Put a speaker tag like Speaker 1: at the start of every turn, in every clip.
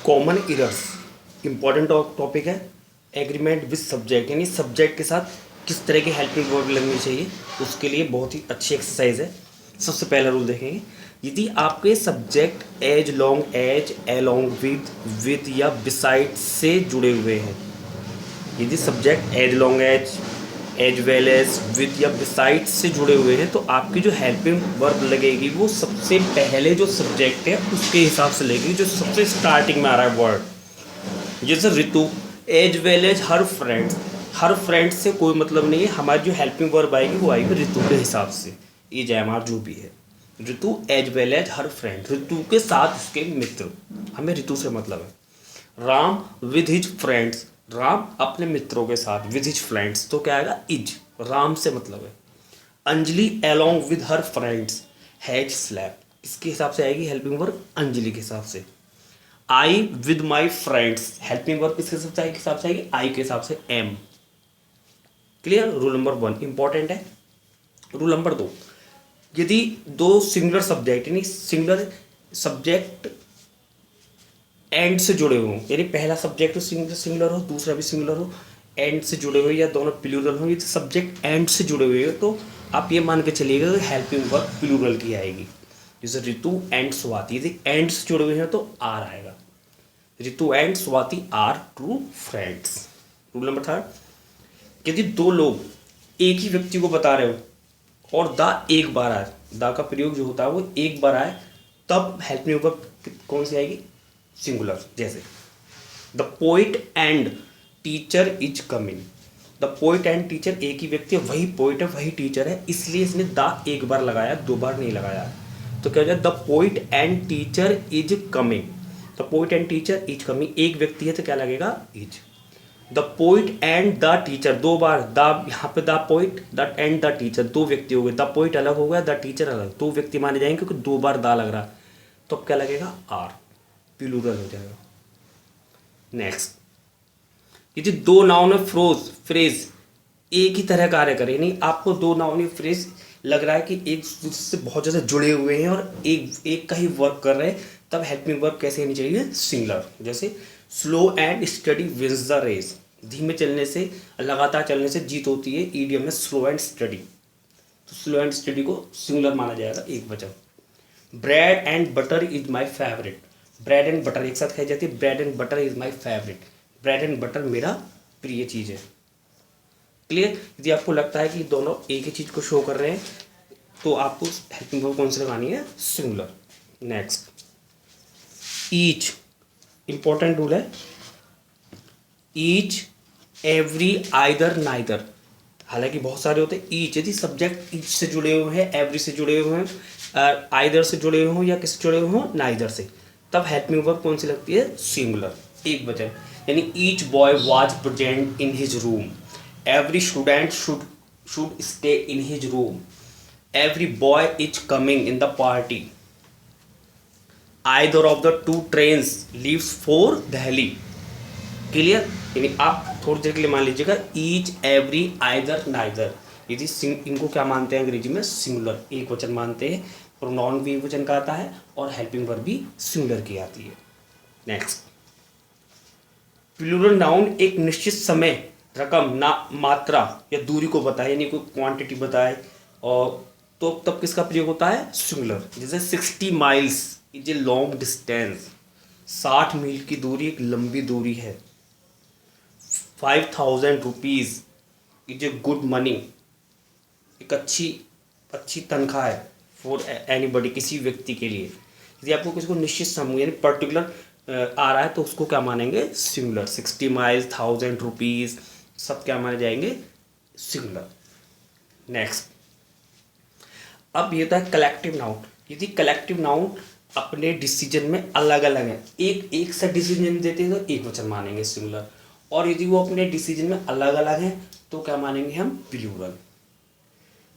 Speaker 1: Common errors important topic है। Agreement with subject यानी subject के साथ किस तरह की हेल्पिंग वर्ब लगनी चाहिए, उसके लिए बहुत ही अच्छी एक्सरसाइज है। सबसे पहला रूल देखेंगे, यदि आपके subject as long as along with या बिसाइड से जुड़े हुए हैं, यदि subject as long as well as with या बिसाइड से जुड़े हुए हैं, तो आपकी जो हेल्पिंग वर्ब लगेगी वो सबसे पहले जो सब्जेक्ट है उसके हिसाब से लगेगी, जो सबसे स्टार्टिंग में आ रहा है वर्ड। जैसे Ritu, as well as her friend से कोई मतलब नहीं है, हमारी जो हेल्पिंग वर्ब आएगी वो आएगी ऋतु के हिसाब से, एज एम जो भी है। Ritu as well as her friend, Ritu के साथ उसके मित्र, हमें ऋतु से मतलब है। Ram with his friends, Ram अपने मित्रों के साथ, विद हिज फ्रेंड्स तो क्या आएगा, इज, राम से मतलब है। Anjali along with her friends has slap, इसके हिसाब से आएगी हेल्पिंग वर्ब अंजलि के हिसाब से। I with my friends, helping verb किसके हिसाब से आएगी, आई के हिसाब से am. Clear, rule number 1 important है। रूल नंबर 2, यदि दो सिंगुलर सब्जेक्ट यानी सिंगुलर सब्जेक्ट एंड से जुड़े हों, यानी पहला सब्जेक्ट सिंगुलर हो, दूसरा भी सिंगुलर हो, एंड से जुड़े हुए या दोनों प्लूरल हो, यदि सब्जेक्ट एंड से जुड़े हुए हो तो आप ये मान के चलिएगा कि हेल्पिंग वर्ब प्लूरल की आएगी। जैसे ऋतु एंड स्वाति, यदि एंड से जुड़े हुए हैं तो आर आएगा। Ritu and Swati are true friends. Rule number 3, यदि दो लोग एक ही व्यक्ति को बता रहे हो और द एक बार आए, द का प्रयोग जो होता है वो एक बार आए, तब हेल्पिंग वर्ब कौन सी आएगी, सिंगुलर। जैसे the poet and teacher is coming, the poet and teacher एक ही व्यक्ति है, वही पोइट है वही टीचर है, इसलिए इसने द एक बार लगाया, दो बार नहीं लगाया। तो क्या हो जाए, the poet and teacher is coming, the poet and teacher is coming, एक व्यक्ति है तो क्या लगेगा, is. The poet and the teacher, दो बार द, यहाँ पे the poet the end the teacher, दो व्यक्ति हो गए, द पोइट अलग हो गया, द टीचर अलग, दो व्यक्ति माने जाएंगे क्योंकि दो बार द लग रहा, तो अब क्या लगेगा, आर, प्लूरल हो जाएगा। नेक्स्ट, यदि दो नाउन फ्रेज एक ही तरह कार्य करें, नहीं आपको दो नाउन फ्रेज लग रहा है कि एक दूसरे से बहुत ज़्यादा जुड़े हुए हैं और एक का ही वर्क कर रहे हैं, तब हेल्पिंग वर्ब कैसे होनी चाहिए, सिंगुलर। जैसे slow and study wins the race, धीमे चलने से, लगातार चलने से जीत होती है, ईडियम है स्लो एंड स्टडी, तो स्लो एंड स्टडी को सिंगुलर माना जाएगा, एक वचन। Bread and butter is my favourite, bread and butter एक साथ खाई जाती है, bread and butter is my favourite, bread and butter मेरा प्रिय चीज़ है। क्लियर, यदि आपको लगता है कि दोनों एक ही चीज़ को शो कर रहे हैं तो आपको हेल्पिंग वर्ब कौन सी लगानी है, singular. Next, each, important rule है, ईच एवरी आइदर नाइदर, हालांकि बहुत सारे होते हैं। ईच यदि सब्जेक्ट ईच से जुड़े हुए हैं, एवरी से जुड़े हुए हैं, आइदर से जुड़े हुए हों या किससे जुड़े हुए हों, नाइदर से, तब हेल्पिंग वर्ब कौन सी लगती है, सिंगुलर, एक वचन। यानी each boy was present in his room, every student should stay in his room, every boy is coming in the party, either of the two trains leaves for Delhi. Clear, यानी आप थोड़ी देर के लिए मान लीजिएगा, ईच एवरी आइदर नाइदर, यदि इनको क्या मानते हैं अंग्रेजी में, सिंगुलर, एक वचन मानते हैं, प्रोनाउन भी एक वचन का आता है और हेल्पिंग वर्ब भी सिंगुलर की आती है। नेक्स्ट, प्लूरल नाउन एक निश्चित समय, रकम, ना, मात्रा या दूरी को बताए, यानी कोई क्वांटिटी बताए, और तो तब किसका प्रयोग होता है, सिंगुलर। जैसे 60 miles is a long distance, 60 मील की दूरी एक लंबी दूरी है। 5000 rupees is a good money, एक अच्छी तनख्वाह है, फॉर एनीबडी, किसी व्यक्ति के लिए। यदि आपको किसी को निश्चित समूह यानी पर्टिकुलर आ रहा है तो उसको क्या मानेंगे, सिंगुलर। 60 माइल्स, 1000 रुपीज़, सब क्या माने जाएंगे, सिंगुलर। नेक्स्ट, अब ये था कलेक्टिव नाउन, यदि कलेक्टिव नाउन अपने डिसीजन में अलग अलग है, एक सा डिसीजन देते हैं तो एक वचन मानेंगे, सिंगुलर, और यदि वो अपने डिसीजन में अलग अलग हैं तो क्या मानेंगे हम, प्लूरल।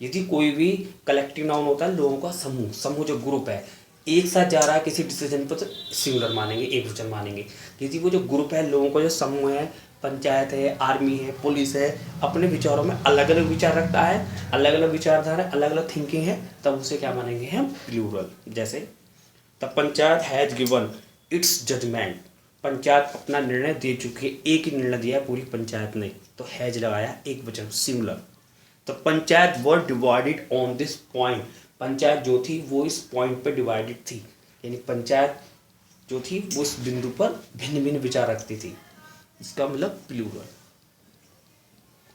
Speaker 1: यदि कोई भी कलेक्टिव नाउन होता है लोगों का समूह जो ग्रुप है, एक साथ जा रहा है किसी डिसीजन पर, तो सिंगुलर मानेंगे, एक वचन मानेंगे। यदि वो जो ग्रुप है लोगों का जो समूह है, पंचायत है, आर्मी है, पुलिस है, अपने विचारों में अलग अलग विचार रखता है, अलग अलग विचारधारा, अलग अलग थिंकिंग है, तब उसे क्या मानेंगे हम, प्लूरल। जैसे the panchayat has given its judgement panchayat अपना निर्णय दे चुकी है, एक ही निर्णय दिया है पूरी पंचायत ने, तो हैज लगाया एक वचन सिंगुलर। तो panchayat were divided on this point, panchayat जो थी वो इस पॉइंट पे डिवाइडेड थी, यानी पंचायत जो थी वो इस बिंदु पर भिन्न भिन्न विचार रखती थी, इसका मतलब प्लूरल।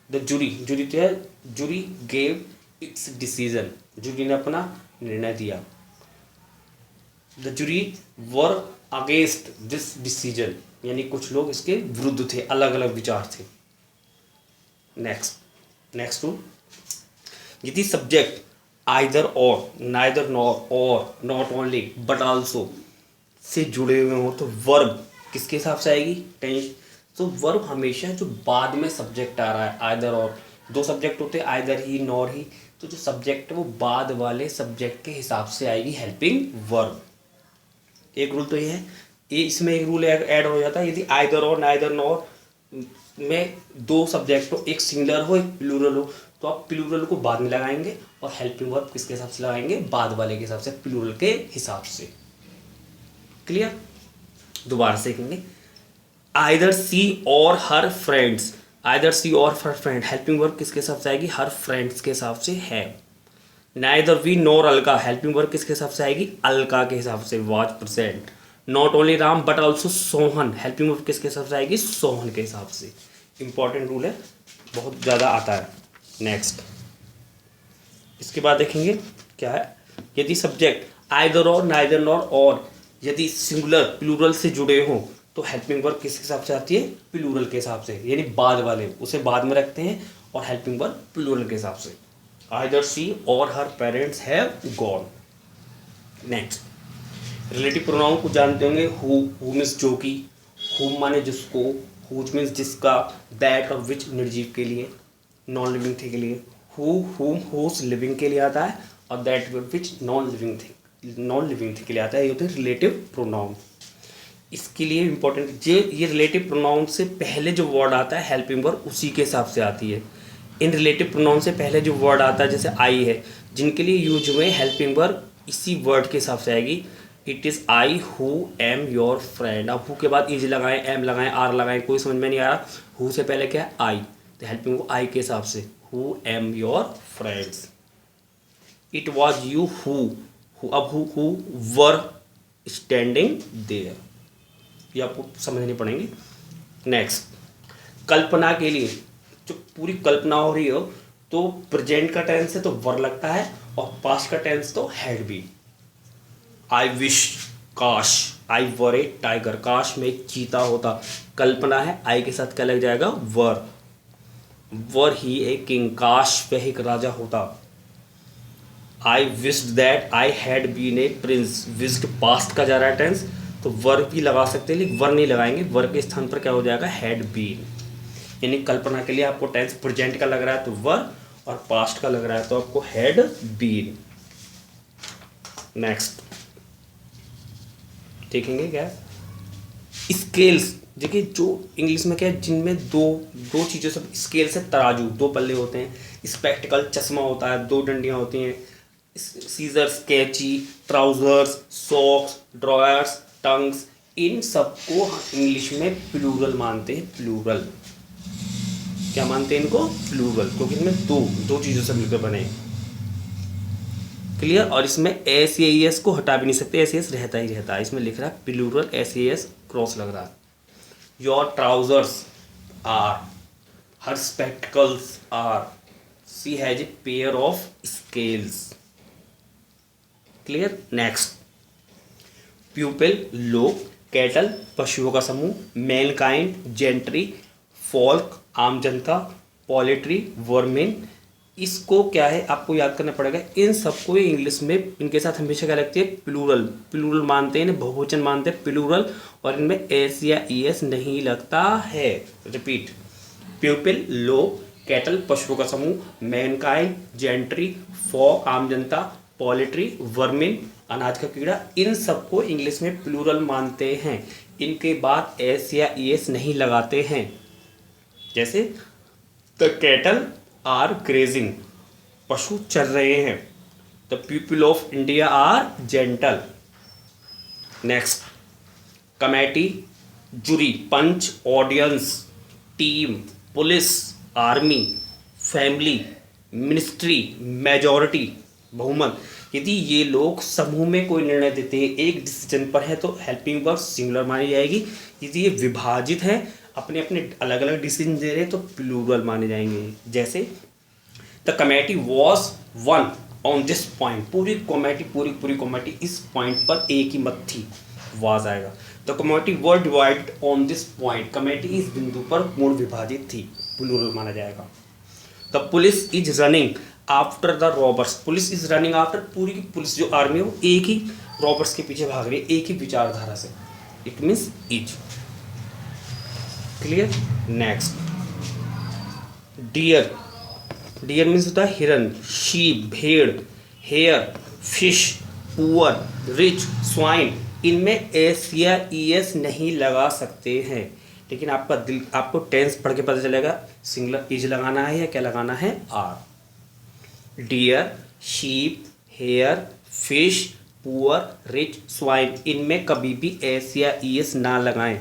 Speaker 1: द जूरी, जूरी तो है, jury gave its decision, jury ने अपना निर्णय दिया। The jury were against this decision, यानी कुछ लोग इसके विरुद्ध थे, अलग अलग विचार थे। नेक्स्ट रूल, यदि सब्जेक्ट आइदर और, नाइदर नॉर, और, not only, but also say जुड़े हुए हो तो वर्ब किसके हिसाब से आएगी, टेंस। तो वर्ब हमेशा जो बाद में सब्जेक्ट आ रहा है, आइदर और, दो सब्जेक्ट होते हैं, आइदर ही नॉर ही, तो जो सब्जेक्ट है वो बाद वाले सब्जेक्ट के हिसाब से आएगी हेल्पिंग वर्ब। एक रूल तो ये है, ये इसमें एक रूल ऐड हो जाता है, यदि आइदर और, नाइदर नॉर में दो सब्जेक्ट हो, एक सिंगुलर हो एक प्लूरल हो, तो आप प्लूरल को बाद में लगाएंगे और हेल्पिंग वर्ब किसके हिसाब से लगाएंगे, बाद वाले के हिसाब से, प्लूरल के हिसाब से। क्लियर, दोबारा से देखेंगे, आइदर सी और हर फ्रेंड्स, आइदर सी और हर फ्रेंड, हेल्पिंग वर्ब किसके हिसाब से आएगी, हर फ्रेंड्स के हिसाब से है। Neither we nor Alka, helping verb किसके हिसाब से आएगी, अलका के हिसाब से, was present. Not only Ram but also Sohan, helping verb किसके हिसाब से आएगी, सोहन के हिसाब से। इंपॉर्टेंट रूल है, बहुत ज़्यादा आता है। नेक्स्ट, इसके बाद देखेंगे क्या है, यदि सब्जेक्ट आइदर और, नाइदर नॉर, और यदि सिंगुलर प्लूरल से जुड़े हों तो हेल्पिंग वर्ब किस हिसाब से आती है, प्लूरल के हिसाब से, यानी बाद वाले उसे बाद में रखते हैं और हेल्पिंग वर्ब प्लूरल के हिसाब से। आइदर सी और her parents have gone. Next, relative pronoun को जानते होंगे, हु मीन्स जो कि, हुम माने जिसको, हुज मीन्स जिसका, दैट और विच निर्जीव के लिए, नॉन लिविंग थिंग के लिए, हु, हुम, हुज लिविंग के लिए आता है, और that which non living thing के लिए आता है। ये होते हैं रिलेटिव प्रोनाउन। इसके लिए इंपॉर्टेंट, ये रिलेटिव प्रोनाउन से पहले जो वर्ड आता है हेल्पिंग वर्ब उसी के हिसाब से आती है। इन रिलेटिव प्रोनाउन से पहले जो वर्ड आता है, जैसे आई है, जिनके लिए यूज हुए हेल्पिंग वर्ब इसी वर्ड के हिसाब से आएगी। It is I who am your friend, अब हु के बाद इज लगाएं, एम लगाएं, आर लगाएं, कोई समझ में नहीं आ रहा, हु से पहले क्या है, आई, तो हेल्पिंग वर्ब आई के हिसाब से, who am your friends. It was you who, अब हु वर स्टैंडिंग देयर, ये आपको समझनी पड़ेंगे। नेक्स्ट, कल्पना के लिए, जो पूरी कल्पना हो रही हो तो प्रेजेंट का टेंस है तो वर लगता है, और पास्ट का टेंस तो हैड बी। आई विश, काश, आई वर ए टाइगर, काश में एक चीता होता, कल्पना है, आई के साथ क्या लग जाएगा, वर। वर ही ए किंग, काश वह एक राजा होता। I wished that I had been a prince, wished past का जा रहा है टेंस, तो वर भी लगा सकते हैं, लेकिन वर नहीं लगाएंगे, वर के स्थान पर क्या हो जाएगा, हैड बीन। यानी कल्पना के लिए आपको टेंस प्रेजेंट का लग रहा है तो वर, और पास्ट का लग रहा है तो आपको हैड बीन। नेक्स्ट देखेंगे क्या, स्केल्स, देखिए जो इंग्लिश में क्या है, जिनमें दो चीज़ों से, स्केल से तराजू, दो पल्ले होते हैं, स्पेक्टिकल चश्मा होता है, दो डंडियाँ होती हैं, सीजर्स, कैंची, ट्राउजर्स, सॉक्स, ड्रॉयर्स, टंग्स, इन सबको इंग्लिश में प्लूरल मानते हैं, प्लूरल। क्या मानते हैं इनको, प्लूरल, क्योंकि इनमें दो चीज़ों से मिलकर बने। क्लियर, और इसमें एस ए एस को हटा भी नहीं सकते, एस एस रहता ही रहता है, इसमें लिख रहा है plural, S A S cross लग रहा है। Your trousers are, her spectacles are, she has a pair of scales. Clear. Next, pupil लोग, कैटल पशुओं का समूह, मैनकाइंड जेंट्री, फॉल्क आम जनता, पॉलिट्री वर्मिन। इसको क्या है आपको याद करना पड़ेगा, इन सबको इंग्लिश में इनके साथ हमेशा क्या लगती है, प्लूरल, प्लूरल मानते हैं, बहुवचन मानते हैं प्लूरल, और इनमें एस या ई एस नहीं लगता है। रिपीट, प्यूपिल लोग, कैटल पशुओं का समूह, मैनकाइंड जेंट्री, फॉल्क आम जनता, पॉलिट्री वर्मिन अनाज का कीड़ा, इन सबको इंग्लिश में प्लूरल मानते हैं, इनके बाद एस या ई एस नहीं लगाते हैं। जैसे द कैटल आर ग्रेजिंग, पशु चल रहे हैं, the people of India are gentle. Next, committee jury panch, audience, team, police, army, family, ministry, majority, बहुमत। यदि ये लोग समूह में कोई निर्णय देते हैं, एक डिसीजन पर है, तो हेल्पिंग वर्ब सिंगुलर मानी जाएगी। यदि ये विभाजित है, अपने अपने अलग अलग डिसीजन दे रहे हैं, तो प्लूरल माने जाएंगे। जैसे the committee was one on this point, पूरी कमेटी इस पॉइंट पर एक ही मत थी, वाज आएगा। The committee were divide on this point, committee इस बिंदु पर पूर्ण विभाजित थी, प्लूरल माना जाएगा। The police is running after the robbers, police is running after, पूरी की पुलिस जो आर्मी है वो एक ही रॉबर्स के पीछे भाग रही है, एक ही विचारधारा से, it means is. Clear. Next, dear, dear means होता है हिरन, शीप भेड़, hare fish, poor rich swine. इनमें एस या ई एस नहीं लगा सकते हैं, लेकिन आपका दिल, आपको टेंस पढ़ के पता चलेगा सिंगुलर इज लगाना है या क्या लगाना है, are. Dear, sheep, hare, fish, poor, rich, swine, इनमें कभी भी एस या ई एस ना लगाएं,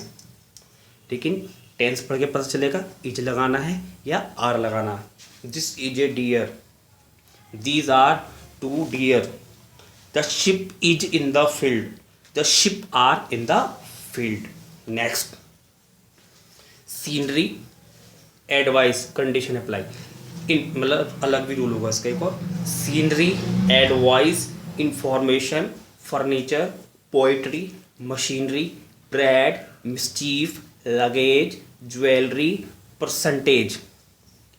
Speaker 1: लेकिन टेंस पढ़ के पता चलेगा इज लगाना है या आर लगाना है। This is a deer, these are two deer, the sheep is in the field, the sheep are in the field. Next, scenery, advice, condition apply, इन मतलब अलग भी रूल होगा इसका एक और। Scenery, advice, information, furniture, poetry, machinery, bread, mischief, luggage, jewellery, percentage.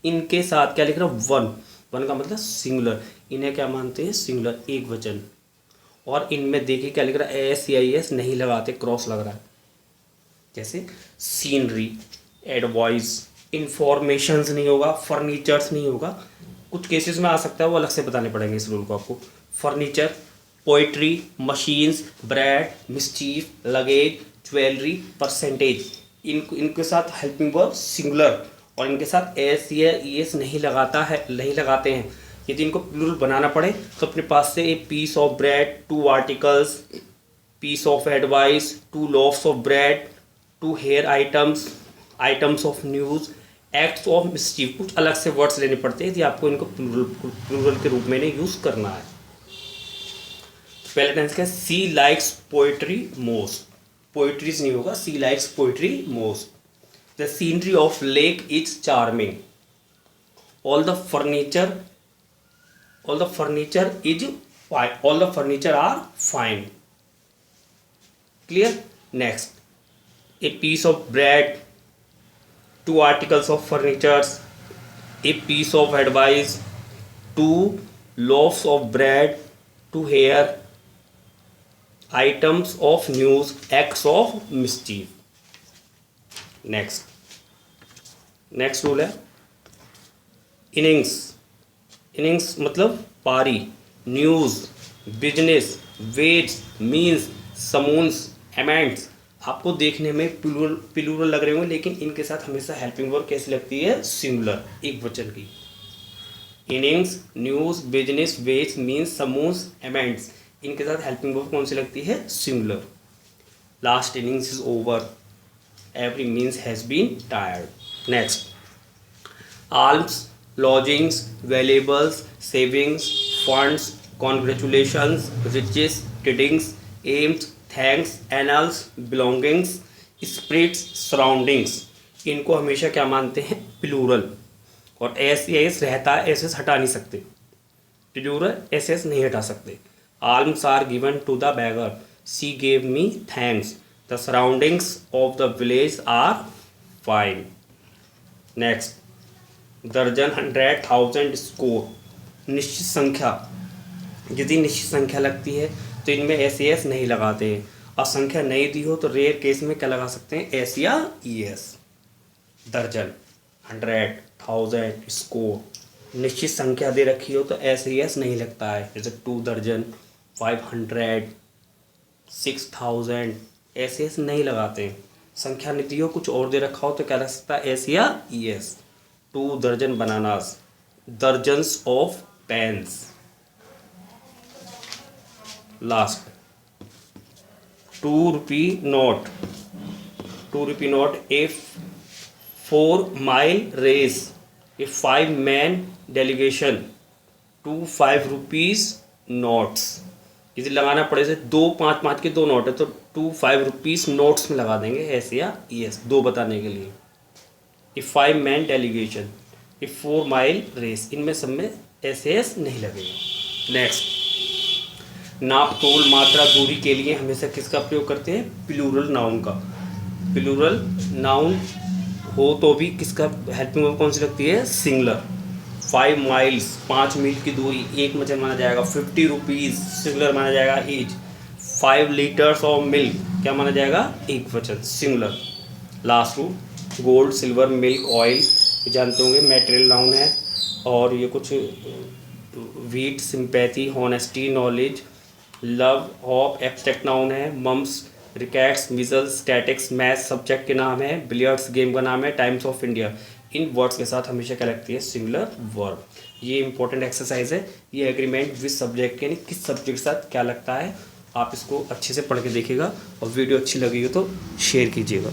Speaker 1: इनके साथ क्या लिख रहा है, वन, वन का मतलब सिंगुलर, इन्हें क्या मानते हैं, सिंगुलर, एक वचन। और इनमें देखिए क्या लिख रहा है, एस या एस नहीं लगाते, क्रॉस लग रहा है। जैसे सीनरी, एडवाइस, इंफॉर्मेशंस नहीं होगा, फर्नीचर्स नहीं होगा, कुछ केसेस में आ सकता है, वो अलग से बताने पड़ेंगे इस रूल को आपको। Furniture, poetry, machines, bread, mischief, luggage, jewellery, percentage, इनके साथ हेल्पिंग वर्ब सिंगुलर, और इनके साथ एस या ई एस नहीं लगाते हैं। यदि इनको प्लूरल बनाना पड़े तो अपने पास से a piece of bread, two articles, piece of advice, two loafs of bread, two hair items, items of news, acts of mischief, कुछ अलग से वर्ड्स लेने पड़ते हैं यदि आपको इनको प्लूरल के रूप में इन्हें यूज़ करना है। पहले टेंस का she likes poetry most, poetries नहीं होगा, she likes poetry most. The scenery of lake is charming, all the furniture is fine, all the furniture are fine. Clear. Next, a piece of bread, two articles of furniture, a piece of advice, two loaves of bread, two hair, items of news, acts of mischief। next rule है innings, innings मतलब पारी, news, business, wets, means, summons, अमेंट्स। आपको देखने में plural लग रहे होंगे, लेकिन इनके साथ हमेशा हेल्पिंग वर्ब कैसी लगती है, सिंगुलर, एक वचन की। Innings, news, business, wets, means, summons, amends, इनके साथ हेल्पिंग वर्ब कौन सी लगती है, singular. Last innings is over, every means has been tried. Next, alms, lodgings, valuables, savings, funds, congratulations, riches, tidings, aims, thanks, annals, belongings, spirits, surroundings. इनको हमेशा क्या मानते हैं, प्लूरल, और एस एस रहता है, एस एस हटा नहीं सकते, प्लूरल एस एस नहीं हटा सकते। Alms are given to the beggar, she gave me thanks, the surroundings of the village are fine. Next, दर्जन, 100, 1000, स्कोर, निश्चित संख्या। यदि निश्चित संख्या लगती है तो इनमें एस एस नहीं लगाते हैं, और संख्या नहीं दी हो तो रेयर केस में क्या लगा सकते हैं, एस या ई एस। दर्जन, 100, 1000, स्कोर, निश्चित संख्या दे रखी हो तो एस ई एस नहीं लगता है, जैसे 2 दर्जन, 500, 6000, एस एस नहीं लगाते हैं। संख्या नहीं दी हो, कुछ और दे रखा हो तो क्या लग सकता है, एस या ई एस। 2 दर्जन bananas, dozens of pens. Last, 2 rupee note, ₹2 note, a 4-mile race, a 5-man delegation, ₹2 notes. यदि लगाना पड़े से 2 5 के 2 नोट है तो ₹2 नोट्स में लगा देंगे एस या ES, 2 बताने के लिए। ए 5-man डेलीगेशन, ए 4-mile रेस, इनमें सब में एस नहीं लगेगा। नेक्स्ट, नाप तोल मात्रा दूरी के लिए हमेशा किसका प्रयोग करते हैं? प्लूरल नाउन का। प्लूरल नाउन हो तो भी किसका हेल्पिंग वर्ब कौन सी लगती है? सिंगुलर। 5 माइल्स, 5 मील की दूरी, एक वचन माना जाएगा। ₹50 सिंगुलर माना जाएगा ईच। 5 लीटर्स ऑफ मिल्क क्या माना जाएगा? एक वचन, singular. Last rule, gold, silver, milk, oil जानते होंगे मैटेरियल नाउन है। और ये कुछ wheat, sympathy, honesty, knowledge, love, hope abstract noun है। Mumps, rickets, measles, statics, maths subject के नाम है। बिलियर्ड्स गेम का नाम है। टाइम्स ऑफ इंडिया, इन वर्ड्स के साथ हमेशा क्या लगती है? Singular verb. ये इंपॉर्टेंट एक्सरसाइज है। ये एग्रीमेंट विद सब्जेक्ट यानी किस सब्जेक्ट के साथ क्या लगता है, आप इसको अच्छे से पढ़ के देखिएगा और वीडियो अच्छी लगी हो तो शेयर कीजिएगा।